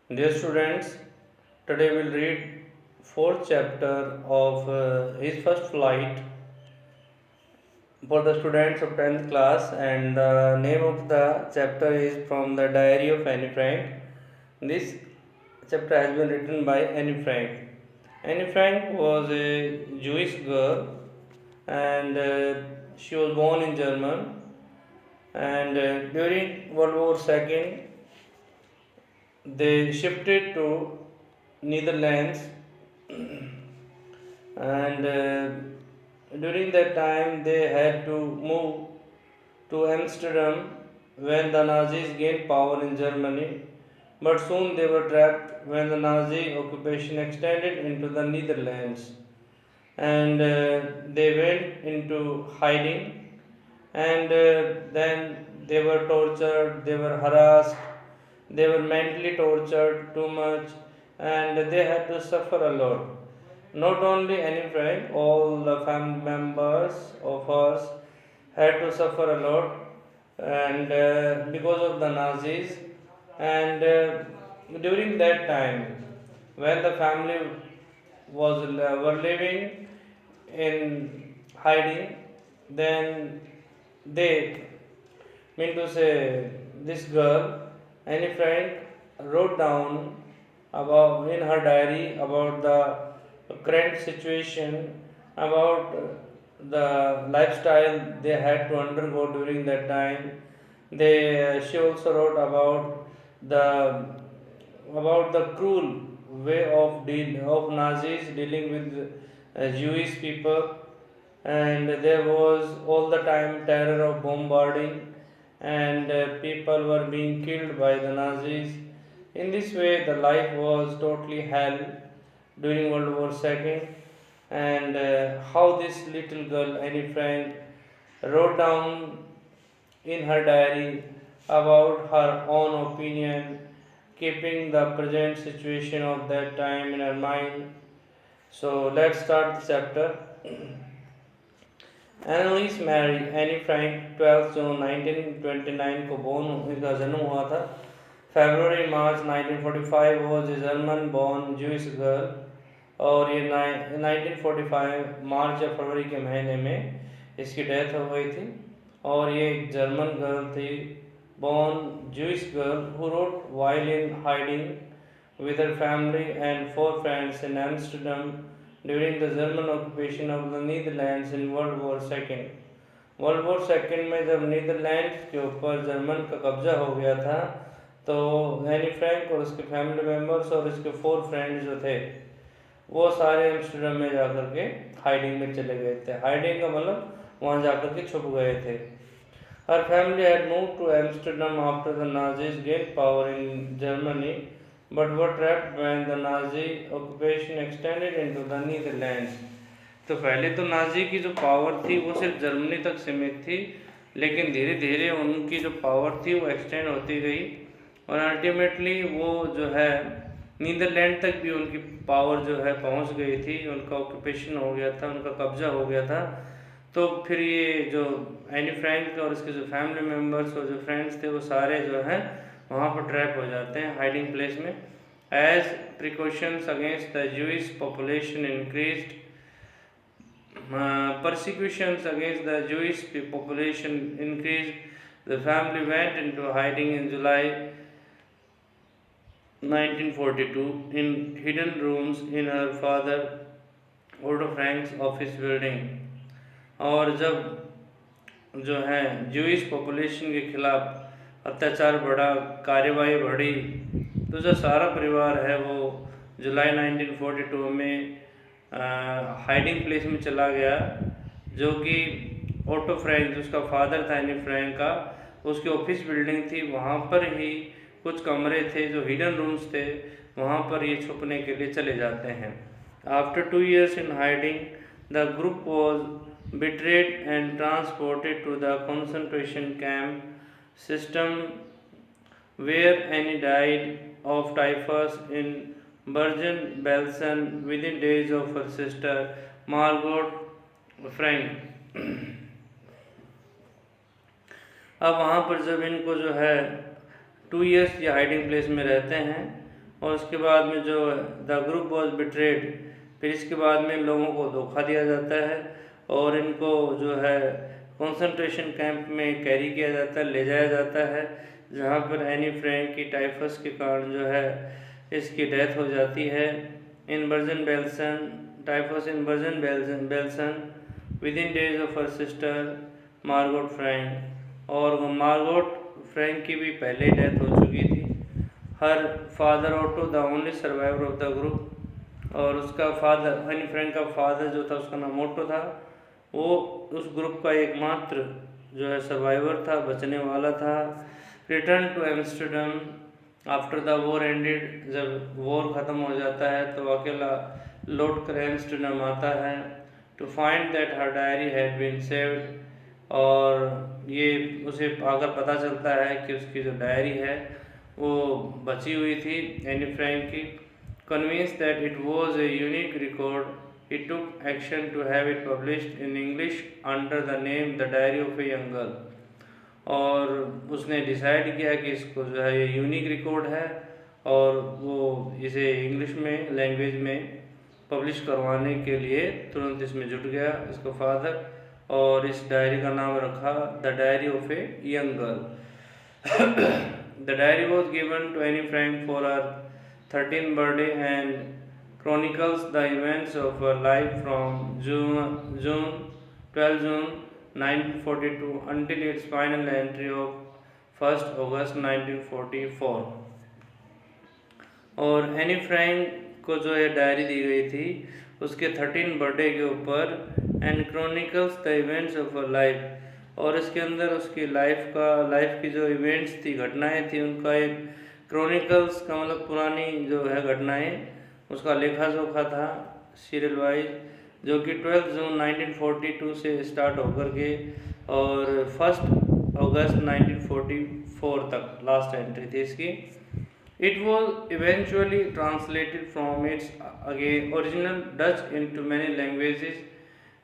Dear students, today we'll read fourth chapter of his first flight for the students of 10th class, and the name of the chapter is From the Diary of Anne Frank. This chapter has been written by Anne Frank. Anne Frank was a Jewish girl, and she was born in Germany, and during World War II they shifted to Netherlands, and during that time they had to move to Amsterdam when the Nazis gained power in Germany, but soon they were trapped when the Nazi occupation extended into the Netherlands, and they went into hiding, and then they were tortured, they were harassed, they were mentally tortured too much, and they had to suffer a lot. Not only Anne Frank, all the family members of us had to suffer a lot, and because of the Nazis. And during that time, when the family were living in hiding, then they mean to say this girl, Anne Frank, wrote down about in her diary about the current situation, about the lifestyle they had to undergo during that time. She also wrote about the cruel way of Nazis dealing with Jewish people, and there was all the time terror of bombarding, and people were being killed by the Nazis. In this way, the life was totally hell during World War II, and how this little girl Annie Frank wrote down in her diary about her own opinion, keeping the present situation of that time in her mind. So let's start the chapter. Annalise Mary Annie Frank 12 June 1929 को इनका जन्म हुआ था. February March 1945 was a German born Jewish girl, और ये 1945 मार्च या फरवरी के महीने में इसकी डेथ हो गई थी. और ये एक जर्मन गर्ल थी, born Jewish girl who wrote while in hiding with her family and 4 friends in Amsterdam during the German occupation of the Netherlands in World War II. World war second में जब Netherlands के ऊपर German का कब्जा हो गया था, तो एनी फ्रैंक और उसके फैमिली मेम्बर्स और उसके 4 फ्रेंड्स जो थे वो सारे एम्स्टर्डम में जाकर के हाइडिंग में चले गए थे. हाइडिंग का मतलब वहाँ जाकर के छुप गए थे. Her family had moved to Amsterdam after the Nazis gained power in Germany, but were trapped when the Nazi occupation extended into the Netherlands. तो पहले तो नाजी की जो पावर थी वो सिर्फ जर्मनी तक सीमित थी, लेकिन धीरे धीरे उनकी जो पावर थी वो एक्सटेंड होती गई, और अल्टीमेटली वो जो है नीदरलैंड तक भी उनकी पावर जो है पहुंच गई थी. उनका ऑक्यूपेशन हो गया था, उनका कब्जा हो गया था. तो फिर ये जो एनी फ्रैंक और इसके जो फैमिली मेम्बर्स और जो फ्रेंड्स थे वो सारे जो हैं वहाँ पर ट्रैप हो जाते हैं हाइडिंग प्लेस में. As precautions against the Jewish population increased, persecutions against the Jewish population increased, the family went into hiding in July 1942 in hidden rooms in her father Otto Frank's office building. और जब जो है Jewish population के खिलाफ अत्याचार बढ़ा, कार्यवाही बढ़ी, तो जो सारा परिवार है वो जुलाई 1942 में हाइडिंग प्लेस में चला गया, जो कि ऑटो फ्रैंक जिसका फादर था एनी फ्रैंक का, उसकी ऑफिस बिल्डिंग थी. वहाँ पर ही कुछ कमरे थे जो हिडन रूम्स थे, वहाँ पर ये छुपने के लिए चले जाते हैं. After 2 years in hiding, the group was betrayed and transported to the concentration camp system, where Annie died of typhus in Bergen-Belsen within days of her sister Margot Frank. अब वहाँ पर जब इनको जो है 2 years ये हाइडिंग प्लेस में रहते हैं, और उसके बाद में जो द ग्रुप वॉज बिट्रेड, फिर इसके बाद में लोगों को धोखा दिया जाता है और इनको जो है कंसंट्रेशन कैंप में कैरी किया जाता है, ले जाया जाता है, जहाँ पर एनी फ्रैंक की टाइफस के कारण जो है इसकी डेथ हो जाती है। In Bergen Belsen typhus in Bergen Belsen within days of her sister Margot Frank, और मार्गोट फ्रैंक की भी पहले डेथ हो चुकी थी। Her father Otto the only survivor of the group, और उसका फादर एनी फ्रैंक का फादर जो था उसका नाम ऑटो था, वो उस ग्रुप का एकमात्र जो है सर्वाइवर था, बचने वाला था। Return to Amsterdam after the war ended, जब वॉर ख़त्म हो जाता है तो अकेला लौट कर एम्स्टर्डम आता है to find that her diary had been saved, और ये उसे आकर पता चलता है कि उसकी जो डायरी है वो बची हुई थी एनी फ्रैंक की। Convinced that it was a unique record, he took action to have it published in English under the name The Diary of a Young Girl, और उसने डिसाइड किया कि इसको जो है ये यूनिक रिकॉर्ड है और वो इसे इंग्लिश में लैंग्वेज में पब्लिश करवाने के लिए तुरंत इसमें जुट गया इसका फादर, और इस डायरी का नाम रखा the diary of a young girl. The diary was given to Anne Frank for her 13th birthday and chronicles the events of her life from June 12 June 1942 until its final entry of 1st August 1944। और Anne Frank को जो है diary दी गई थी उसके 13 birthday के ऊपर, and chronicles the events of her life, और इसके अंदर उसकी लाइफ की जो इवेंट्स थी, घटनाएं थी, उनका एक क्रॉनिकल्स का मतलब पुरानी जो है घटनाएं, उसका लेखा जोखा था सीरियल वाइज, जो कि 12 जून 1942 से स्टार्ट होकर के और 1 अगस्त 1944 तक लास्ट एंट्री थी इसकी। It was eventually translated from its original Dutch into many languages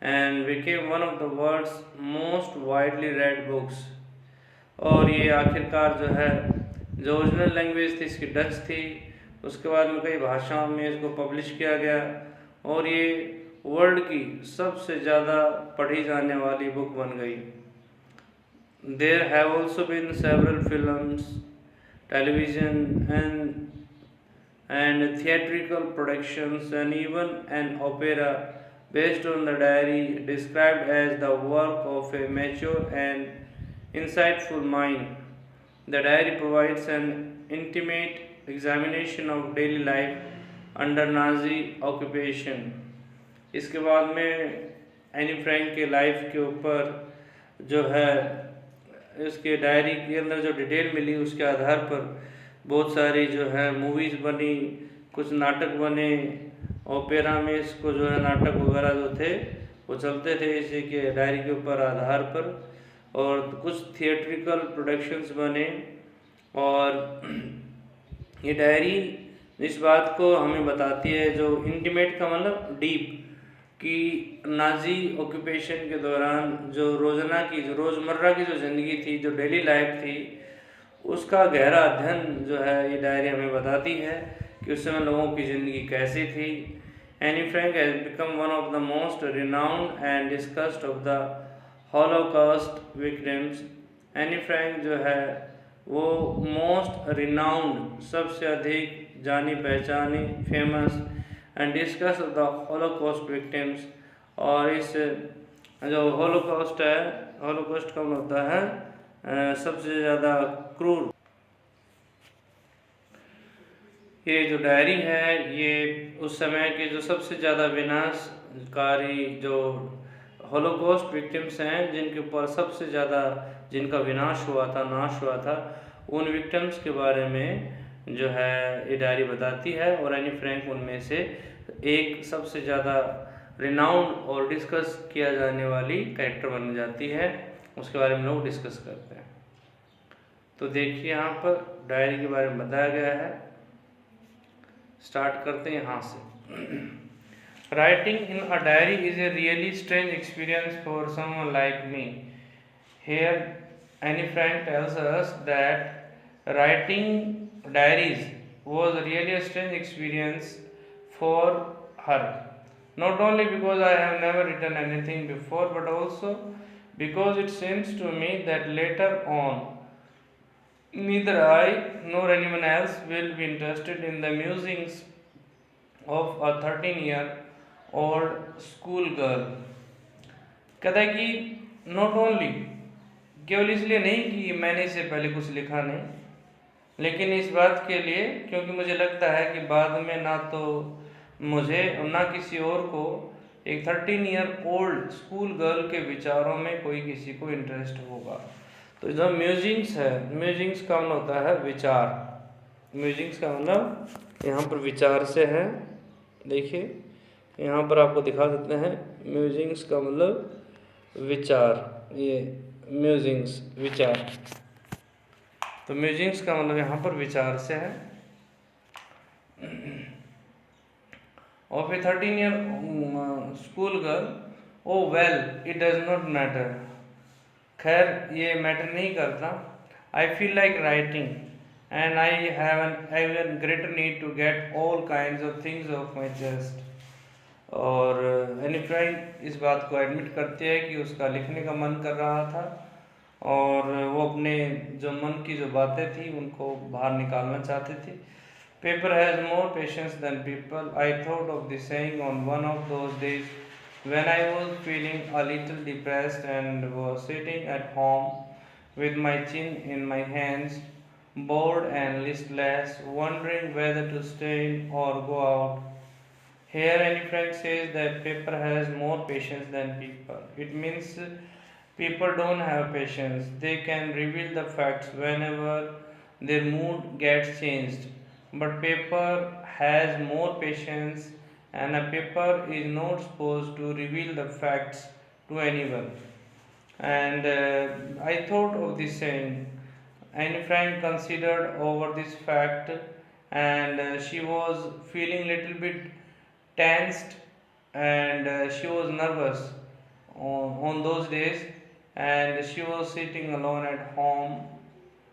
and became one of the world's most widely read books, और ये आखिरकार जो है जो ओरिजिनल लैंग्वेज थी इसकी डच थी, उसके बाद में कई भाषाओं में इसको पब्लिश किया गया और ये वर्ल्ड की सबसे ज़्यादा पढ़ी जाने वाली बुक बन गई। There have also been several films, television and theatrical productions and even an opera based on the diary, described as the work of a mature and insightful mind. The diary provides an intimate examination of daily life under Nazi occupation. इसके बाद में Anne Frank के life के ऊपर जो है इसके diary के अंदर जो डिटेल मिली उसके आधार पर बहुत सारी जो है मूवीज़ बनी, कुछ नाटक बने, ओपेरा में इसको जो है नाटक वगैरह जो थे वो चलते थे इसी के डायरी के ऊपर आधार पर, और कुछ थिएट्रिकल प्रोडक्शंस बने। और ये डायरी इस बात को हमें बताती है, जो इंटीमेट का मतलब डीप, कि नाजी ऑक्यूपेशन के दौरान जो रोज़मर्रा की जो ज़िंदगी थी, जो डेली लाइफ थी, उसका गहरा अध्ययन जो है ये डायरी हमें बताती है कि उस समय लोगों की ज़िंदगी कैसी थी। Anne Frank has become one of the most renowned and discussed of the Holocaust victims. Anne Frank जो है वो मोस्ट रिनाउंड, सबसे अधिक जानी पहचानी, famous and discuss of the Holocaust victims, और इस जो हॉलोकॉस्ट है, हॉलोकॉस्ट का मतलब होता है सबसे ज़्यादा क्रूर। ये जो डायरी है ये उस समय के जो सबसे ज़्यादा विनाशकारी जो हॉलोकॉस्ट विक्टिम्स हैं, जिनके ऊपर सबसे ज़्यादा जिनका विनाश हुआ था, नाश हुआ था, उन विक्टिम्स के बारे में जो है ये डायरी बताती है। और एनी फ्रैंक उनमें से एक सबसे ज़्यादा रिनाउंड और डिस्कस किया जाने वाली कैरेक्टर बन जाती है। उसके बारे में लोग डिस्कस करते हैं। तो देखिए यहाँ पर डायरी के बारे में बताया गया है। स्टार्ट करते हैं यहाँ से। Writing in a diary is a really strange experience for someone like me. Here Anne Frank tells us that writing diaries was really a strange experience for her. Not only because I have never written anything before, but also because it seems to me that later on, neither I nor anyone else will be interested in the musings of a 13-year-old schoolgirl. कहता है कि not only, केवल इसलिए नहीं कि मैंने इससे पहले कुछ लिखा नहीं, लेकिन इस बात के लिए क्योंकि मुझे लगता है कि बाद में ना तो मुझे और ना किसी और को एक 13-year-old स्कूल गर्ल के विचारों में कोई किसी को इंटरेस्ट होगा। तो जो म्यूजिंग्स है, म्यूजिंग्स का मतलब होता है विचार। म्यूजिंग्स का मतलब यहाँ पर विचार से है। देखिए यहाँ पर आपको दिखा देते हैं, म्यूजिंग्स का मतलब विचार, ये म्यूजिंग्स विचार। तो म्यूजिंग्स का मतलब यहाँ पर विचार से है। Of a 13-year school girl, oh well it does not matter. खैर ये मैटर नहीं करता। I feel like writing and I have an even greater need to get all kinds of things off my chest. और Anne Frank इस बात को admit करती है कि उसका लिखने का मन कर रहा था और वो अपने जो मन की जो बातें थी उनको बाहर निकालना चाहती थी। Paper has more patience than people. I thought of this saying on one of those days when I was feeling a little depressed and was sitting at home with my chin in my hands, bored and listless, wondering whether to stay in or go out. Here Annie Frank says that paper has more patience than people. It means people don't have patience. They can reveal the facts whenever their mood gets changed. But paper has more patience, and a paper is not supposed to reveal the facts to anyone. And I thought of this saying. Anne Frank considered over this fact, and she was feeling little bit tensed, and she was nervous on those days, and she was sitting alone at home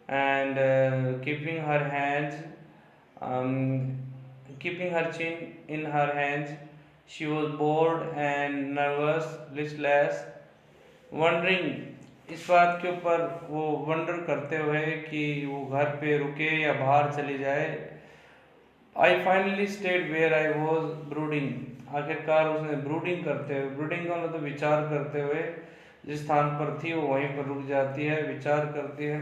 and um, keeping her chin in her hands. She was bored and nervous, listless, wondering, इस बात के ऊपर वो wonder करते हुए कि वो घर पे रुके या बाहर चली जाए। I finally stayed where I was brooding. आखिरकार उसने ब्रूडिंग करते हुए, ब्रूडिंग का मतलब विचार करते हुए जिस स्थान पर थी वो वहीं पर रुक जाती है, विचार करती है।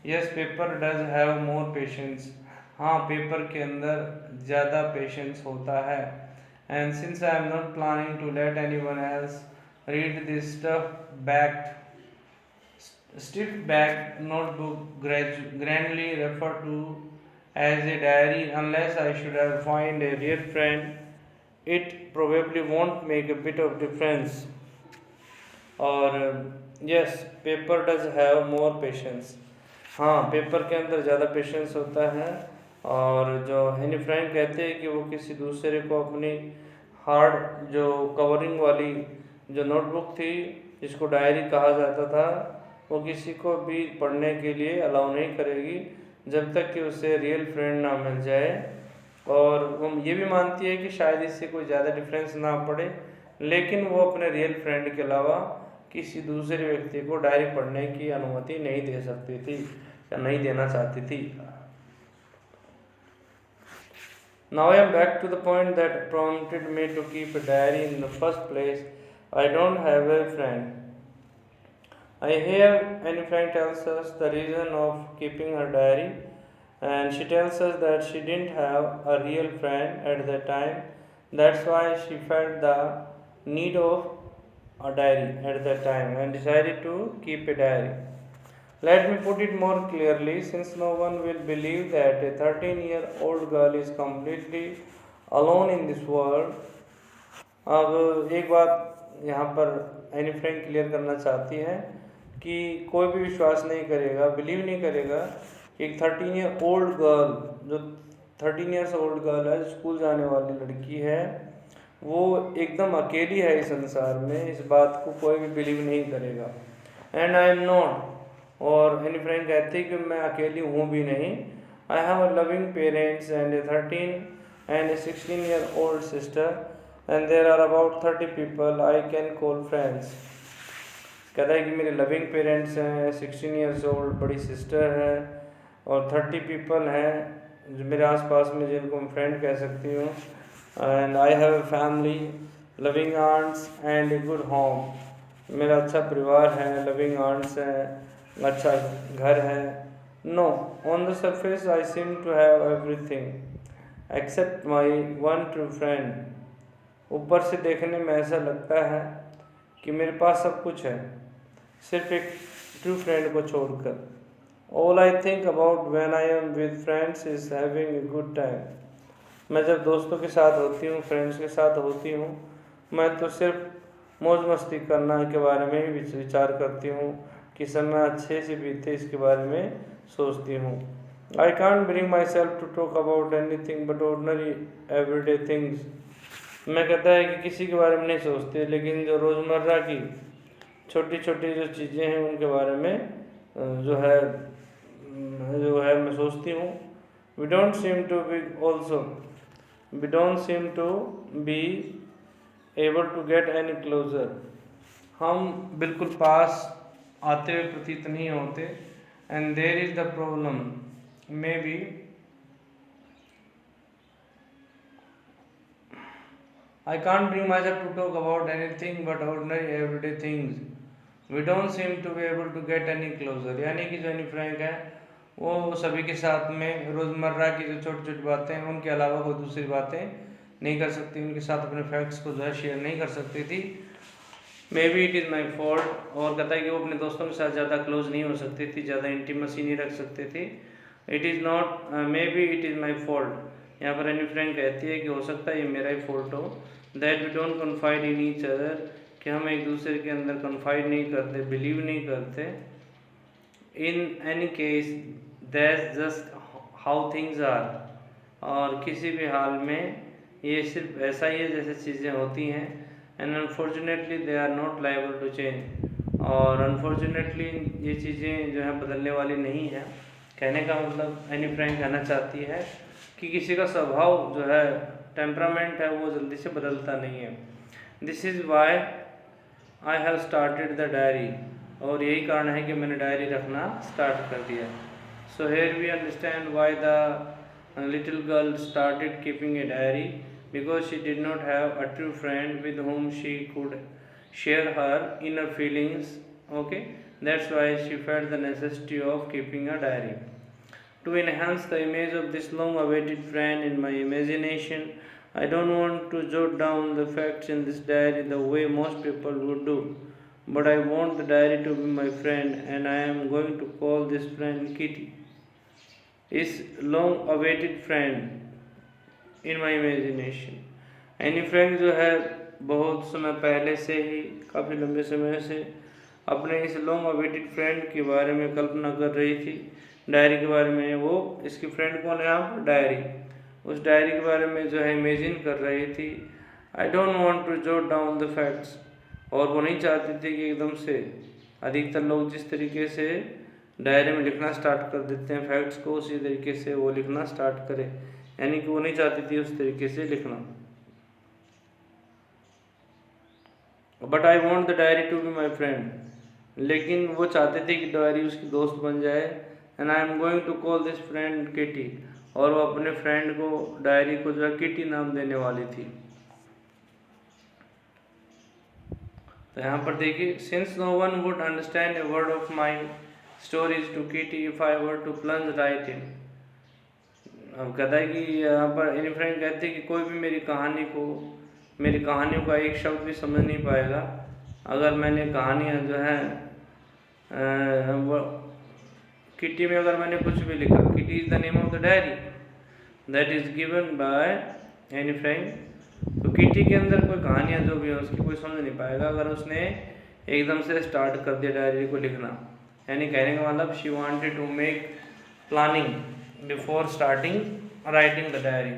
Yes, paper does have more patience. हाँ, पेपर के अंदर ज़्यादा पेशेंस होता है। And since I am not planning to let anyone else read this stiff backed notebook grandly referred to as a diary, unless I should have find a real friend, it probably won't make a bit of difference. और yes, paper does have more patience. हाँ, paper के अंदर ज़्यादा patience होता है। और जो Anne Frank कहते हैं कि वो किसी दूसरे को अपनी हार्ड जो कवरिंग वाली जो नोटबुक थी जिसको डायरी कहा जाता था, वो किसी को भी पढ़ने के लिए अलाउ नहीं करेगी जब तक कि उसे रियल फ्रेंड ना मिल जाए। और वो ये भी मानती है कि शायद इससे कोई ज़्यादा डिफरेंस ना पड़े, लेकिन वो अपने रियल फ्रेंड के अलावा किसी दूसरे व्यक्ति को डायरी पढ़ने की अनुमति नहीं दे सकती थी या नहीं देना चाहती थी। Now I am back to the point that prompted me to keep a diary in the first place. I don't have a friend. I hear Anne Frank tells us the reason of keeping her diary, and she tells us that she didn't have a real friend at that time. That's why she felt the need of a diary at that time and decided to keep a diary. Let me put it more clearly, since no one will believe that a 13-year-old girl is completely alone in this world. अब एक बात यहाँ पर Anne Frank clear करना चाहती है कि कोई भी विश्वास नहीं करेगा, बिलीव नहीं करेगा कि एक 13-year-old गर्ल, जो 13 years old गर्ल है, स्कूल जाने वाली लड़की है, वो एकदम अकेली है इस संसार में। इस बात को कोई भी बिलीव नहीं करेगा। And I am not. और एनी फ्रैंक कहती है कि मैं अकेली हूँ भी नहीं। I have a loving parents and a 13 and a 16-year-old sister, and there are about 30 people I can call friends. कहता है कि मेरे लविंग पेरेंट्स हैं, 16 years old बड़ी सिस्टर है, और 30 पीपल हैं जो मेरे आसपास में जिनको मैं फ्रेंड कह सकती हूँ. And I have a family, loving aunts and a good home. मेरा अच्छा परिवार है, लविंग आंट्स हैं, अच्छा घर है. No, on the surface I seem to have everything except my one true friend. ऊपर से देखने में ऐसा लगता है कि मेरे पास सब कुछ है, सिर्फ एक ट्रू फ्रेंड को छोड़कर. All I think about when I am with friends is having a good time. मैं जब दोस्तों के साथ होती हूँ, फ्रेंड्स के साथ होती हूँ, मैं तो सिर्फ मौज मस्ती करना के बारे में ही विचार करती हूँ कि समय अच्छे से बीते इसके बारे में सोचती हूँ. I can't bring myself to talk about anything but ordinary everyday things. मैं कहता है कि किसी के बारे में नहीं सोचते, लेकिन जो रोज़मर्रा की छोटी छोटी जो चीज़ें हैं उनके बारे में जो है मैं सोचती हूँ. We don't seem to be able to get any closer. हम बिल्कुल पास आते हुए प्रतीत नहीं होते. And there is the problem may be I can't bring myself to talk about anything but ordinary everyday things. We don't seem to be able to get any closer. यानी कि जो एनी फ्रैंक है वो सभी के साथ में रोज़मर्रा की जो छोटी छोटी बातें हैं उनके अलावा कोई दूसरी बातें नहीं कर सकती, उनके साथ अपने फैक्ट्स को जो है शेयर नहीं कर सकती थी. May be it is my fault. और कहता है कि वो अपने दोस्तों के साथ ज़्यादा क्लोज नहीं हो सकती थी, ज़्यादा इंटीमेसी नहीं रख सकते थे. It is not, may be it is my fault. यहाँ पर एनी फ्रैंक कहती है कि हो सकता है ये मेरा ही फॉल्ट हो. That we don't confide in each other, कि हम एक दूसरे के अंदर कन्फाइड नहीं करते, बिलीव नहीं करते. In any case that's just how things are. और किसी भी हाल में ये सिर्फ ऐसा ही है जैसे चीज़ें होती हैं. And unfortunately they are not liable to change. और अनफॉर्चुनेटली ये चीज़ें जो है बदलने वाली नहीं है. कहने का मतलब एनी फ्रैंक कहना चाहती है कि किसी का स्वभाव जो है, टेम्परामेंट है, वो जल्दी से बदलता नहीं है. This is why I have started the diary. और यही कारण है कि मैंने डायरी रखना स्टार्ट कर दिया. So here we understand why the little girl started keeping a diary, because she did not have a true friend with whom she could share her inner feelings. Okay, that's why she felt the necessity of keeping a diary. To enhance the image of this long-awaited friend in my imagination, I don't want to jot down the facts in this diary the way most people would do, but I want the diary to be my friend, and I am going to call this friend Kitty. Is long-awaited friend in my imagination. Anne Frank जो है बहुत समय पहले से ही, काफ़ी लंबे समय से अपने इस लॉन्ग अवेटेड फ्रेंड के बारे में कल्पना कर रही थी. डायरी के बारे में, वो इसकी फ्रेंड कौन है यहाँ पर, डायरी. उस डायरी के बारे में जो है इमेजिन कर रही थी. I don't want to jot down the facts. और वो नहीं चाहती थी कि एकदम से, अधिकतर लोग जिस तरीके से डायरी में लिखना स्टार्ट कर देते हैं फैक्ट्स को, उसी तरीके से वो लिखना स्टार्ट करे. यानी कि वो नहीं चाहती थी उस तरीके से लिखना. But I want the diary to be my friend. लेकिन वो चाहते थे कि डायरी उसकी दोस्त बन जाए. And I am going to call this friend Kitty. और वो अपने फ्रेंड को, डायरी को जो है किटी नाम देने वाली थी. तो यहाँ पर देखिए, since no one would understand a word of my stories to Kitty if I were to plunge right in. अब कहता है कि यहाँ पर एनी फ्रेंड कहते हैं कि कोई भी मेरी कहानियों का एक शब्द भी समझ नहीं पाएगा अगर मैंने कहानियाँ जो है किटी में अगर मैंने कुछ भी लिखा. Kitty is the name of the diary that is given by Anne Frank. तो किटी के अंदर कोई कहानियाँ जो भी हैं उसकी कोई समझ नहीं पाएगा अगर उसने एकदम से स्टार्ट कर दिया डायरी को लिखना. यानी कहने का मतलब she wanted to make planning before starting writing the diary.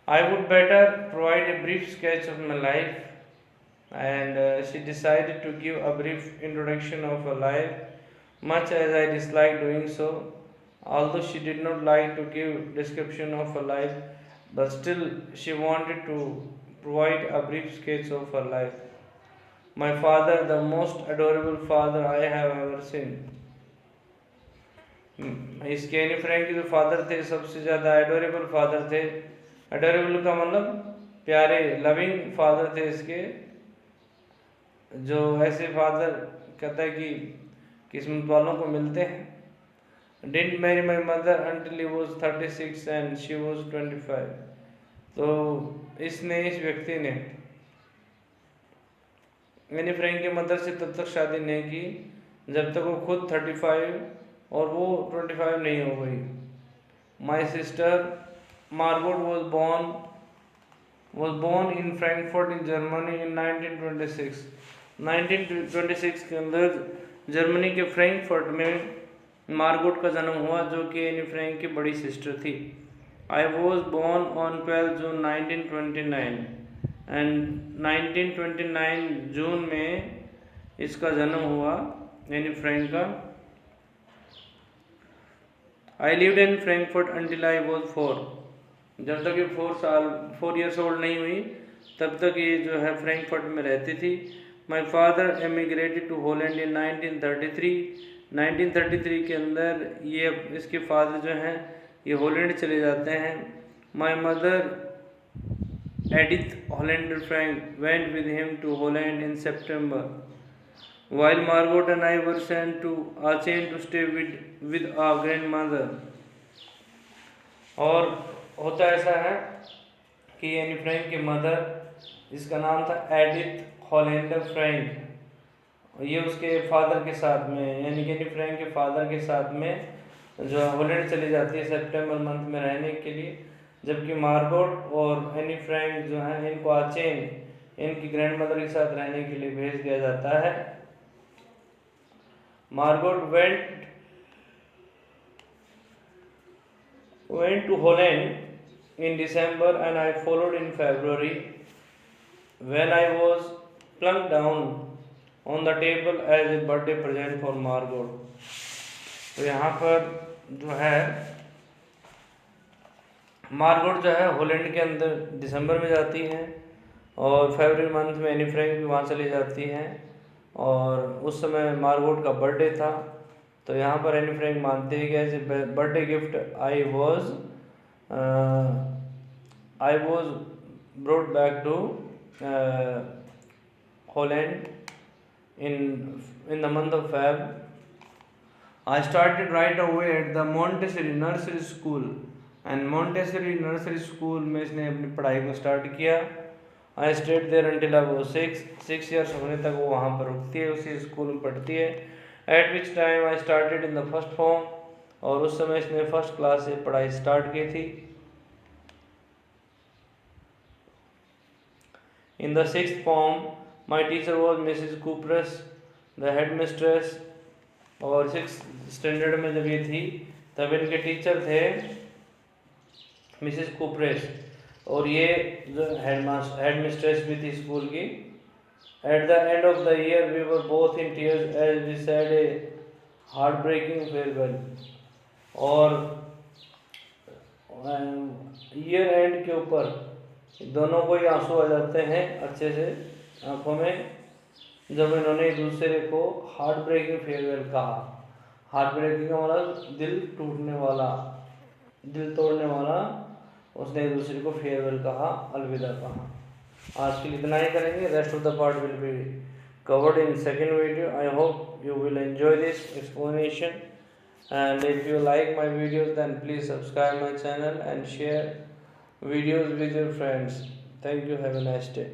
I would better provide a brief sketch of my life, and she decided to give a brief introduction of her life. Much as I dislike doing so, Although she did not like to give description of her life, but still she wanted to provide a brief sketch of her life. My father, the most adorable father I have ever seen. इसके Anne Frank के जो father थे सबसे ज़्यादा adorable father थे। Adorable का मतलब प्यारे, लविंग फादर थे इसके, जो ऐसे फादर कहता है कि किस्मत वालों को मिलते हैं। Didn't marry my mother until he was 36 and she was 25। तो इस व्यक्ति ने एनी फ्रैंक के मदर से तब तक शादी नहीं की जब तक वो खुद 35 और वो 25 नहीं हो गई। My sister Margot was born in Frankfurt in Germany in 1926। 1926 के अंदर जर्मनी के फ्रैंकफर्ट में मार्गोट का जन्म हुआ, जो कि एनी फ्रैंक की बड़ी सिस्टर थी। I was born on 12 June 1929 and 1929 जून में इसका जन्म हुआ एनी फ्रैंक का। I lived in Frankfurt until I was 4। जब तक ये 4 ईयर्स ओल्ड नहीं हुई तब तक ये जो है फ्रैंकफर्ट में रहती थी। माई फादर एमिग्रेटेड टू हॉलैंड इन 1933। 1933 के अंदर ये इसके फादर जो हैं ये हॉलैंड चले जाते हैं। My mother Edith Hollander Frank went with him to Holland in September, while Margot and I were sent to Aachen to stay with our grandmother। और होता ऐसा है कि एनी फ्रैंक की मदर, जिसका नाम था एडिथ हॉलैंडर फ्रैंक, ये उसके फादर के साथ में यानी कि एनी फ्रैंक के फादर के साथ में जो हॉलैंड चली जाती है सितंबर मंथ में रहने के लिए, जबकि मार्गोट और एनी फ्रैंक जो है इनको आचेन इनकी ग्रैंडमदर के साथ रहने के लिए भेज दिया जाता है। Margot went to Holland in December and I followed in February, when I was plunked down on the table as a birthday present for Margot। तो यहाँ पर जो है मार्गोट जो है हॉलैंड के अंदर दिसंबर में जाती हैं और फरवरी मंथ में एनी फ्रैंक भी वहाँ चली जाती हैं, और उस समय मार्गोट का बर्थडे था। तो यहाँ पर एनी फ्रैंक मानते हैं कि as a birthday gift I was brought back to Holland in the month of Feb। I started right away at the Montessori Nursery School and Montessori Nursery School में इसने अपनी पढ़ाई को स्टार्ट किया। I stayed there until I was 6 years होने तक वो वहाँ पर रुकती है, उसी स्कूल में पढ़ती है। At which time I started in the first form, और उस समय इसने फर्स्ट क्लास से पढ़ाई स्टार्ट की थी। In the sixth form my teacher was Mrs. Kupras, the headmistress। और 6th स्टैंडर्ड में जब ये थी तब इनके टीचर थे मिसेस कुपरेस, और ये जो हेडमिस्ट्रेस भी थी स्कूल की। At the end of the year we were both in tears as we said a heartbreaking farewell। और ईयर एंड के ऊपर दोनों को ही आंसू आ जाते हैं अच्छे से आंखों में, जब इन्होंने एक दूसरे को हार्ट ब्रेकिंग फेयरवेल कहा। हार्ट ब्रेकिंग का मतलब दिल टूटने वाला, दिल तोड़ने वाला, उसने एक दूसरे को फेयरवेल कहा, अलविदा कहा। आज के लिए इतना ही करेंगे, rest of the part will be covered in second video. I hope you will enjoy this explanation, and if you like my videos then please subscribe my channel and share videos with your friends. Thank you, have a nice day.